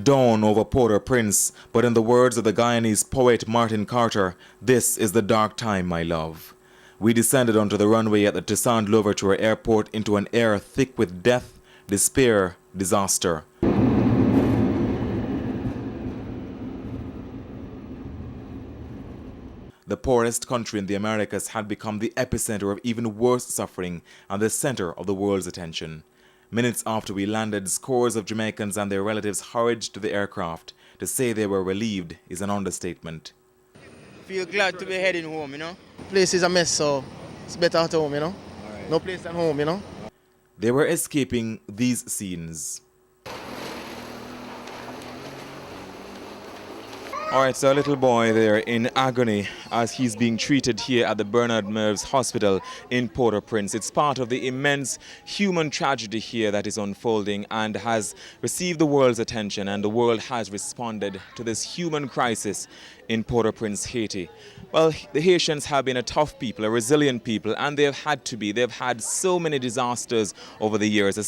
dawn over Port-au-Prince, but in the words of the Guyanese poet Martin Carter, this is the dark time, my love. We descended onto the runway at the Toussaint Louverture Airport into an air thick with death, despair, disaster. The poorest country in the Americas had become the epicenter of even worse suffering and the center of the world's attention. Minutes after we landed, scores of Jamaicans and their relatives hurried to the aircraft. To say they were relieved is an understatement. Feel glad to be heading home, you know. Place is a mess, so it's better at home, you know. Right. No place than home, you know. They were escaping these scenes. Alright, so a little boy there in agony as he's being treated here at the Bernard Merves Hospital in Port-au-Prince. It's part of the immense human tragedy here that is unfolding and has received the world's attention, and the world has responded to this human crisis in Port-au-Prince, Haiti. Well, the Haitians have been a tough people, a resilient people, and they've had to be. They've had so many disasters over the years,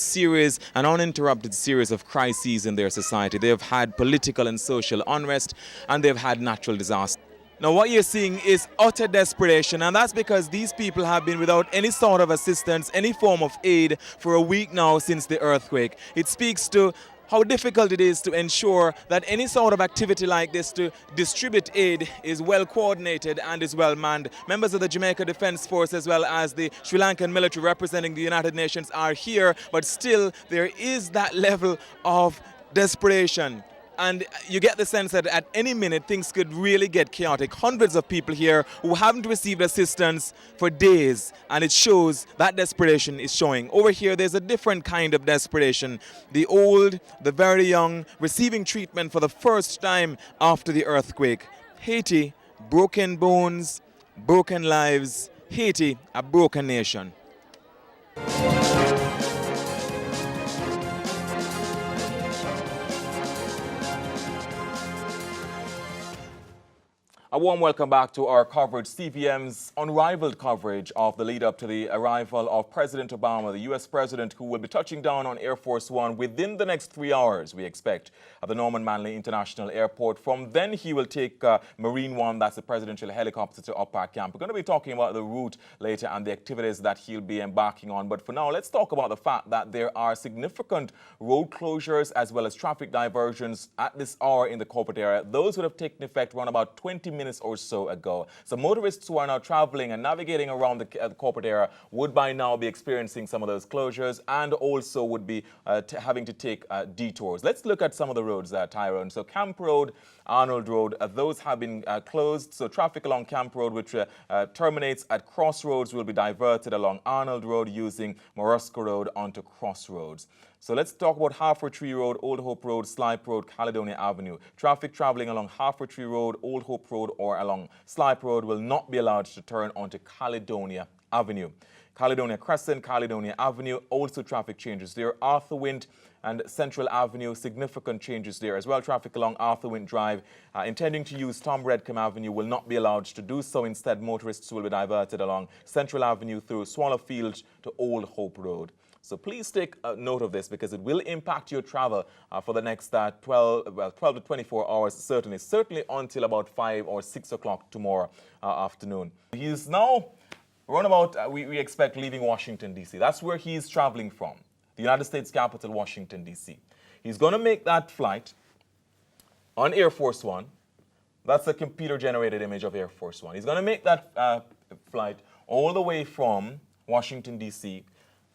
an uninterrupted series of crises in their society. They've had political and social unrest, and they've had natural disasters. Now what you're seeing is utter desperation, and that's because these people have been without any sort of assistance, any form of aid for a week now since the earthquake. It speaks to how difficult it is to ensure that any sort of activity like this to distribute aid is well coordinated and is well manned. Members of the Jamaica Defence Force as well as the Sri Lankan military representing the United Nations are here, but still there is that level of desperation. And you get the sense that at any minute things could really get chaotic. Hundreds of people here who haven't received assistance for days, and it shows that desperation is showing. Over here there's a different kind of desperation. The old, the very young, receiving treatment for the first time after the earthquake. Haiti, broken bones, broken lives. Haiti, a broken nation. A warm welcome back to our coverage, CVM's unrivaled coverage of the lead up to the arrival of President Obama, the U.S. President, who will be touching down on Air Force One within the next 3 hours, we expect, at the Norman Manley International Airport. From then, he will take Marine One, that's the presidential helicopter, to Upper Camp. We're going to be talking about the route later and the activities that he'll be embarking on. But for now, let's talk about the fact that there are significant road closures as well as traffic diversions at this hour in the corporate area. Those would have taken effect around about 20 minutes or so ago. So motorists who are now traveling and navigating around the corporate area would by now be experiencing some of those closures and also would be having to take detours. Let's look at some of the roads, Tyrone. So Camp Road, Arnold Road, those have been closed. So traffic along Camp Road, which terminates at Crossroads, will be diverted along Arnold Road using Morosco Road onto Crossroads. So let's talk about Halfway Tree Road, Old Hope Road, Slipe Road, Caledonia Avenue. Traffic traveling along Halfway Tree Road, Old Hope Road, or along Slipe Road will not be allowed to turn onto Caledonia Avenue. Caledonia Crescent, Caledonia Avenue, also traffic changes there. Arthur Wint and Central Avenue, significant changes there as well. Traffic along Arthur Wint Drive, intending to use Tom Redcombe Avenue, will not be allowed to do so. Instead, motorists will be diverted along Central Avenue through Swallowfield to Old Hope Road. So please take note of this because it will impact your travel for the next 12 to 24 hours, certainly until about 5 or 6 o'clock tomorrow afternoon. He's now around about, we expect, leaving Washington, D.C. That's where he's traveling from, the United States capital, Washington, D.C. He's going to make that flight on Air Force One. That's a computer-generated image of Air Force One. He's going to make that flight all the way from Washington, D.C.,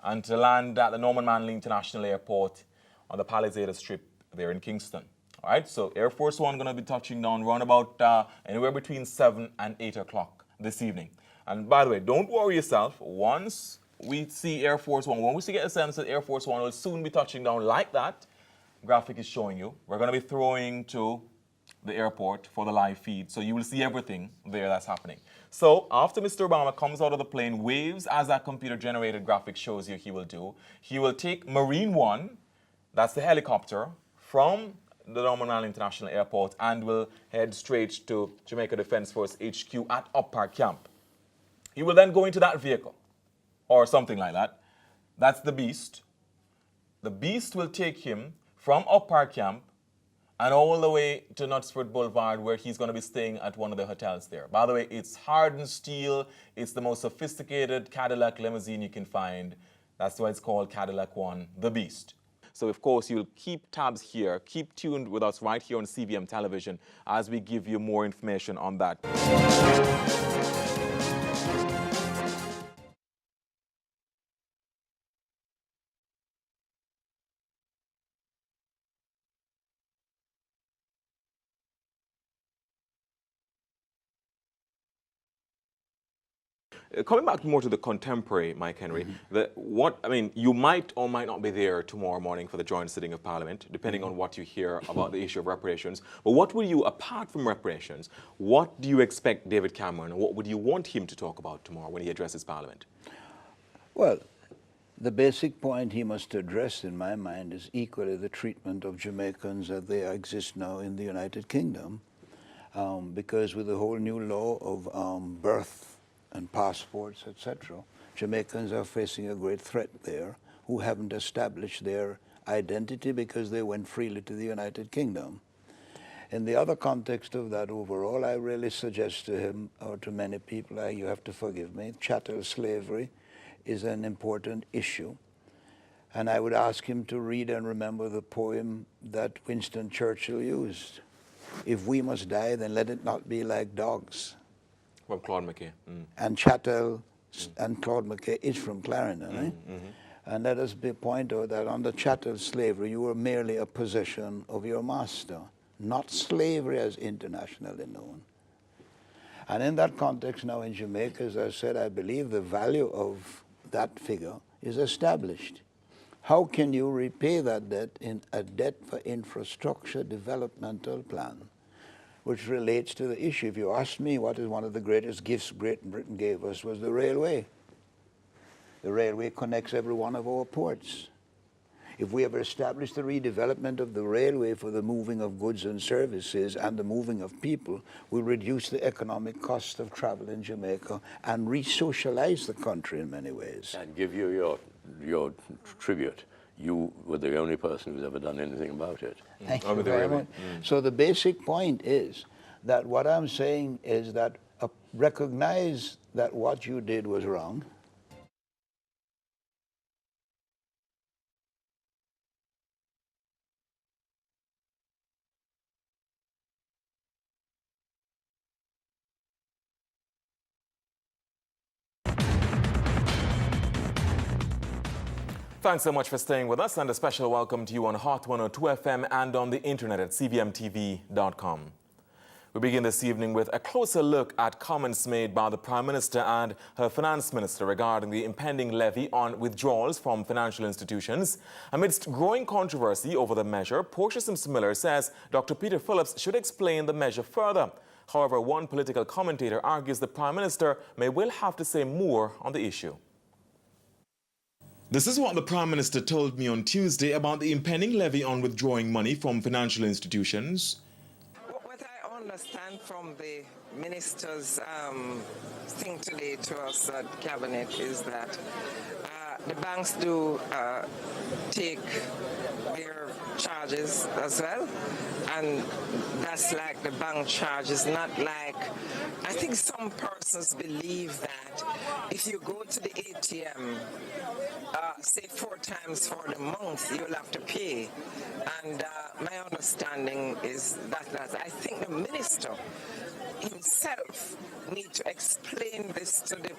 and to land at the Norman Manley International Airport on the Palisades Strip there in Kingston. All right, so Air Force One going to be touching down around about anywhere between 7 and 8 o'clock this evening. And by the way, don't worry yourself. Once we see Air Force One, when we get a sense that Air Force One will soon be touching down like that, graphic is showing you, we're going to be throwing to the airport for the live feed. So you will see everything there that's happening. So after Mr. Obama comes out of the plane, waves as that computer-generated graphic shows you he will do, he will take Marine One, that's the helicopter, from the Norman Manley International Airport and will head straight to Jamaica Defence Force HQ at Upper Camp. He will then go into that vehicle, or something like that. That's the Beast. The Beast will take him from Upper Camp and all the way to Knutsford Boulevard, where he's going to be staying at one of the hotels there. By the way, it's hardened steel. It's the most sophisticated Cadillac limousine you can find. That's why it's called Cadillac One, the Beast. So, of course, you'll keep tabs here. Keep tuned with us right here on CVM Television as we give you more information on that. Coming back more to the contemporary, Mike Henry, you might or might not be there tomorrow morning for the joint sitting of Parliament, depending on what you hear about the issue of reparations. But what will you, apart from reparations, what do you expect David Cameron, and what would you want him to talk about tomorrow when he addresses Parliament? Well, the basic point he must address, in my mind, is equally the treatment of Jamaicans as they exist now in the United Kingdom, because with the whole new law of birth and passports, etc., Jamaicans are facing a great threat there who haven't established their identity because they went freely to the United Kingdom. In the other context of that overall, I really suggest to him, or to many people, you have to forgive me, chattel slavery is an important issue. And I would ask him to read and remember the poem that Winston Churchill used. If we must die, then let it not be like dogs. From Claude McKay. And chattel and Claude McKay is from Clarendon, right? And let us point out that under chattel slavery, you were merely a possession of your master, not slavery as internationally known. And in that context now in Jamaica, as I said, I believe the value of that figure is established. How can you repay that debt in a debt for infrastructure developmental plan, which relates to the issue? If you ask me what is one of the greatest gifts Great Britain gave us, was the railway. The railway connects every one of our ports. If we ever establish the redevelopment of the railway for the moving of goods and services and the moving of people, we'll reduce the economic cost of travel in Jamaica and re-socialize the country in many ways. And give you your tribute. You were the only person who's ever done anything about it. Thank you very much. So the basic point is that what I'm saying is that recognize that what you did was wrong. Thanks so much for staying with us, and a special welcome to you on Hot 102 FM and on the internet at cvmtv.com. We begin this evening with a closer look at comments made by the Prime Minister and her Finance Minister regarding the impending levy on withdrawals from financial institutions. Amidst growing controversy over the measure, Portia Simpson-Miller says Dr. Peter Phillips should explain the measure further. However, one political commentator argues the Prime Minister may well have to say more on the issue. This is what the Prime Minister told me on Tuesday about the impending levy on withdrawing money from financial institutions. What I understand from the Minister's thing today to us at Cabinet is that the banks do take their charges as well, and that's like the bank charges, not like, I think some persons believe that if you go to the ATM, say 4 times for the month, you'll have to pay. And my understanding is that I think the minister himself needs to explain this to the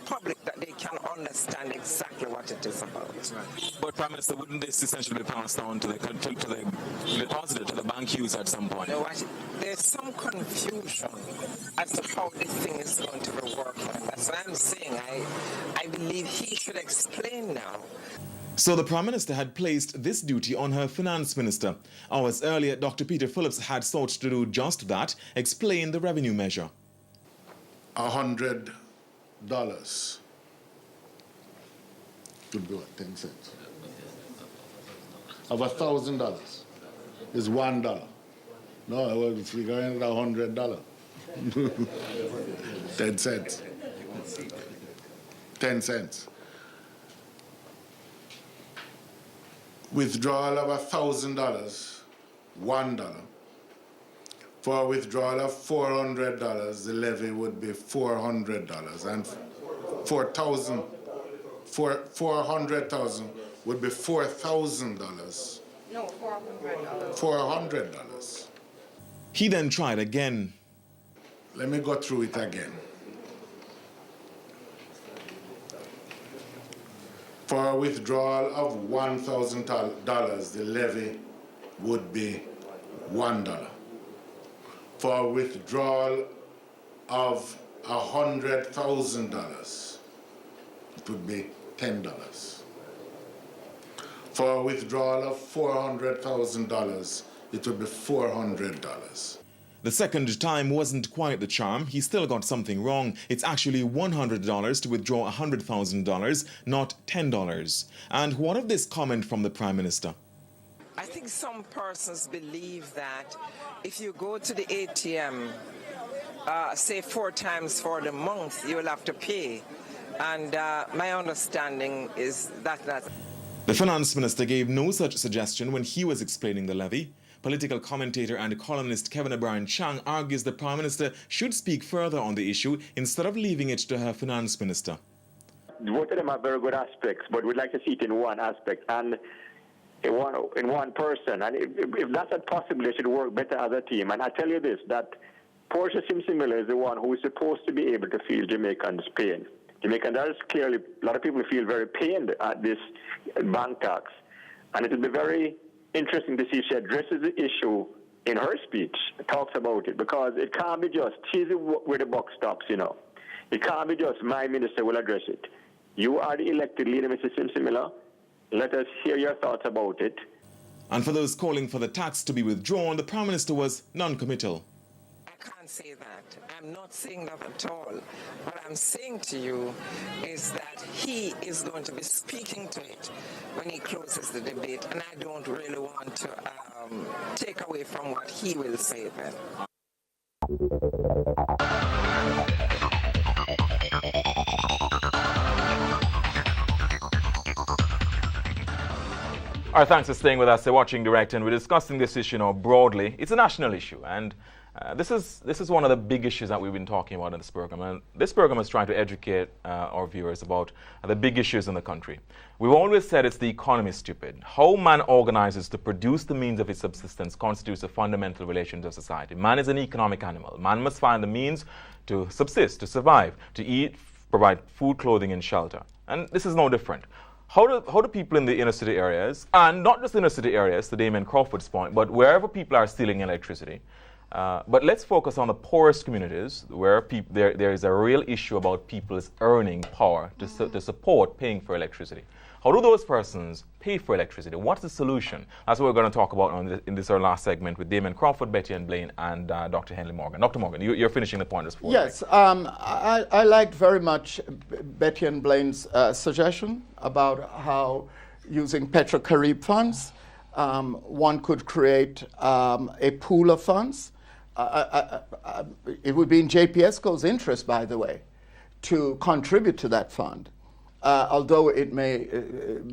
public that they can understand exactly what it is about. Right. But Prime Minister, wouldn't this essentially be passed on to the depositor, to the bank user at some point? You know what? There's some confusion as to how this thing is going to be working. That's what I'm saying. I believe he should explain now. So the Prime Minister had placed this duty on her Finance Minister. Hours earlier, Dr. Peter Phillips had sought to do just that, explain the revenue measure. $100 would be what, 10 cents? Of $1,000 is $1. No, I was figuring $100. 10 cents. 10 cents. Withdrawal of $1,000 $1. For a withdrawal of $400, the levy would be $400, and 400,000 would be $4,000. No, $400. $400. He then tried again. Let me go through it again. For a withdrawal of $1,000, the levy would be $1. For a withdrawal of $100,000, it would be $10. For a withdrawal of $400,000, it would be $400. The second time wasn't quite the charm. He still got something wrong. It's actually $100 to withdraw $100,000, not $10. And what of this comment from the Prime Minister? I think some persons believe that if you go to the ATM, say 4 times for the month, you will have to pay. And my understanding is that The Finance Minister gave no such suggestion when he was explaining the levy. Political commentator and columnist Kevin O'Brien Chang argues the Prime Minister should speak further on the issue instead of leaving it to her Finance Minister. Both of them have very good aspects, but we'd like to see it in one aspect and in one person. And if that's not possible, they should work better as a team. And I tell you this, that Portia Simsimila is the one who is supposed to be able to feel Jamaicans' pain. Jamaicans are clearly, a lot of people feel very pained at this bank tax. And it will be very interesting to see if she addresses the issue in her speech, talks about it, because it can't be just, she's where the buck stops, you know. It can't be just, my minister will address it. You are the elected leader, Mr. Simsimila. Let us hear your thoughts about it. And for those calling for the tax to be withdrawn, the Prime Minister was non-committal. I can't say that. I'm not saying that at all. What I'm saying to you is that he is going to be speaking to it when he closes the debate, and I don't really want to take away from what he will say then. All right, thanks for staying with us. You're watching Direct, and we're discussing this issue now broadly. It's a national issue, and this is one of the big issues that we've been talking about in this program. And this program is trying to educate our viewers about the big issues in the country. We've always said it's the economy, stupid. How man organizes to produce the means of his subsistence constitutes a fundamental relation to society. Man is an economic animal. Man must find the means to subsist, to survive, to eat, provide food, clothing, and shelter. And this is no different. How do people in the inner city areas, and not just inner city areas, to Damien Crawford's point, but wherever people are stealing electricity, but let's focus on the poorest communities where there is a real issue about people's earning power to support paying for electricity. How do those persons pay for electricity? What's the solution? That's what we're going to talk about in this our last segment with Damien Crawford, Betty and Blaine, and Dr. Henley Morgan. Dr. Morgan, you're finishing the point. Yes, I liked very much Betty and Blaine's suggestion about how using Petro-Carib funds, one could create a pool of funds. It would be in JPSCO's interest, by the way, to contribute to that fund. Although it may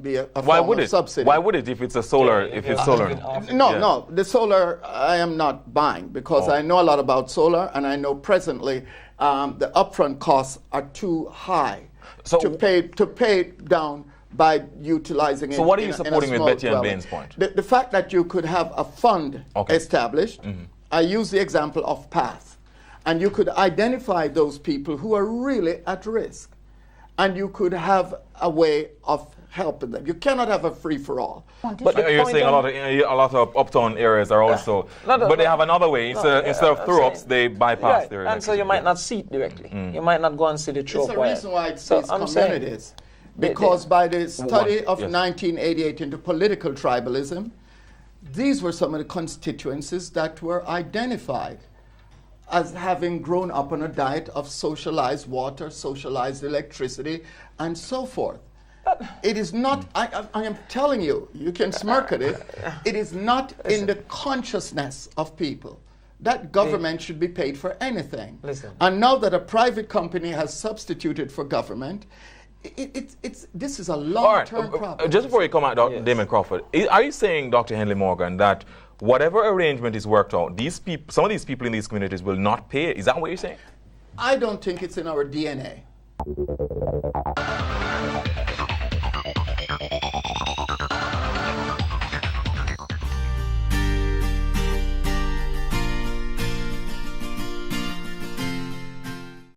be a form of subsidy. Why would it if it's a solar? No, the solar I am not buying because I know a lot about solar, and I know presently the upfront costs are too high to pay down by utilizing it. So what are you supporting with Betty and Blaine's point? The fact that you could have a fund established. Mm-hmm. I use the example of PATH, and you could identify those people who are really at risk. And you could have a way of helping them. You cannot have a free-for-all. But you're saying a lot of uptown areas are also, but they have another way. Instead of throw-ups, they bypass their and so you might not see it directly. You might not go and see the throw-up. It's the reason why it's these communities. Because by the study of 1988 into political tribalism, these were some of the constituencies that were identified as having grown up on a diet of socialized water, socialized electricity, and so forth. It is not, I am telling you, you can smirk at it, it is not in the consciousness of people that government should be paid for anything. And now that a private company has substituted for government, this is a All right, long-term problem. just before you come out, Dr. Damon Crawford, are you saying, Dr. Henley Morgan, that whatever arrangement is worked out, some of these people in these communities will not pay? Is that what you're saying? I don't think it's in our DNA.